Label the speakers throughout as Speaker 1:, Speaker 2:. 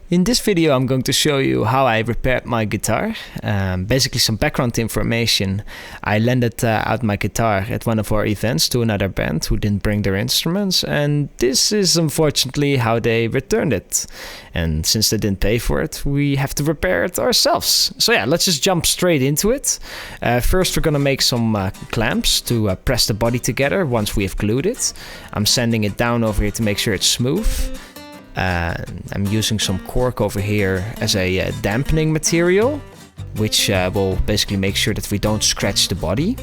Speaker 1: In this video I'm going to show you how I repaired my guitar. Basically some background information. I lended out my guitar at one of our events to another band who didn't bring their instruments, and this is unfortunately how they returned it. And since they didn't pay for it, we have to repair it ourselves. So yeah, let's just jump straight into it. First we're gonna make some clamps to press the body together once we have glued it. I'm sanding it down over here to make sure it's smooth. I'm using some cork over here as a dampening material, which will basically make sure that we don't scratch the body.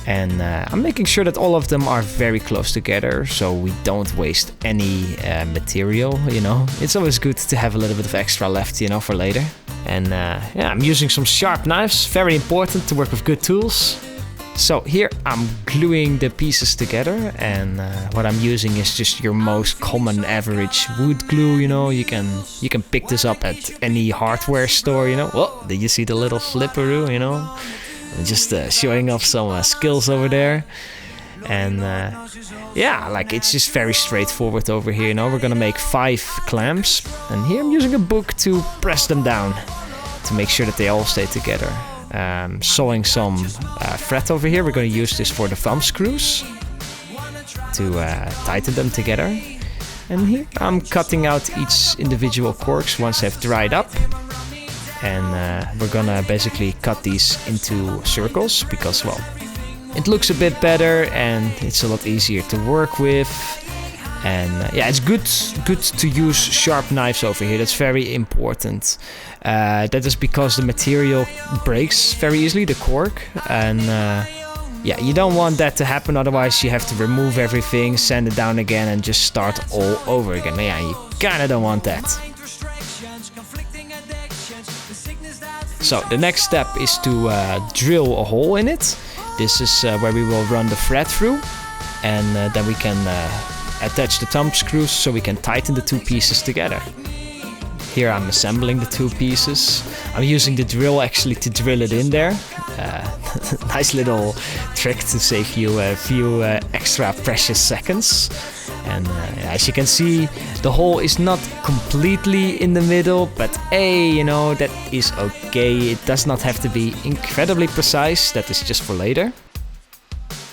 Speaker 1: And I'm making sure that all of them are very close together, so we don't waste any material, you know. It's always good to have a little bit of extra left, you know, for later. And yeah, I'm using some sharp knives, very important to work with good tools. So here I'm gluing the pieces together, and what I'm using is just your most common average wood glue, you know. You can pick this up at any hardware store, you know. Whoa, did you see the little flipperoo, you know? I'm just showing off some skills over there. And yeah, like it's just very straightforward over here, you know. We're gonna make 5 clamps, and here I'm using a book to press them down to make sure that they all stay together. Sewing some thread over here. We're going to use this for the thumb screws to tighten them together. And here I'm cutting out each individual corks once they've dried up. And we're gonna basically cut these into circles because, well, it looks a bit better and it's a lot easier to work with. And yeah, it's good to use sharp knives over here. That's very important. That is because the material breaks very easily, the cork. And yeah, you don't want that to happen. Otherwise, you have to remove everything, sand it down again, and just start all over again. Yeah, you kind of don't want that. So the next step is to drill a hole in it. This is where we will run the thread through, and then we can attach the thumb screws so we can tighten the 2 pieces together. Here I'm assembling the 2 pieces. I'm using the drill actually to drill it in there. Nice little trick to save you a few extra precious seconds. And as you can see, the hole is not completely in the middle, but hey, you know, that is okay. It does not have to be incredibly precise. That is just for later.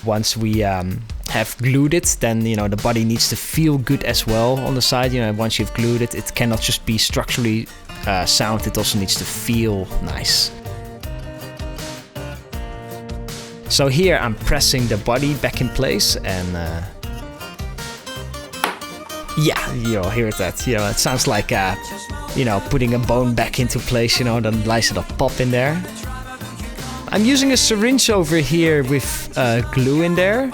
Speaker 1: Once we have glued it, then, you know, the body needs to feel good as well on the side. You know, once you've glued it, it cannot just be structurally sound, it also needs to feel nice. So here I'm pressing the body back in place, and yeah, you'll hear that. You know, it sounds like you know, putting a bone back into place, you know, then nice little pop in there. I'm using a syringe over here with glue in there.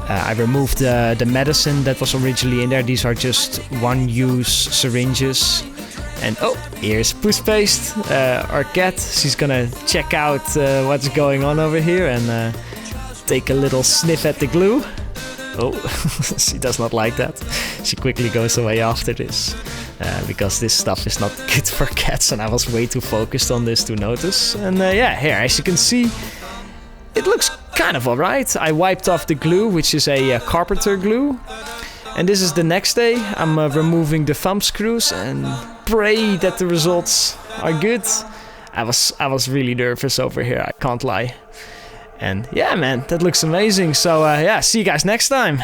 Speaker 1: I removed the medicine that was originally in there. These are just one-use syringes. And oh, here's Puss Paste, our cat. She's gonna check out what's going on over here and take a little sniff at the glue. Oh, she does not like that. She quickly goes away after this. Because this stuff is not good for cats, and I was way too focused on this to notice. And yeah, here, as you can see, it looks kind of alright. I wiped off the glue, which is a carpenter glue. And this is the next day. I'm removing the thumb screws and pray that the results are good. I was really nervous over here, I can't lie. And yeah, man, that looks amazing. So yeah, see you guys next time.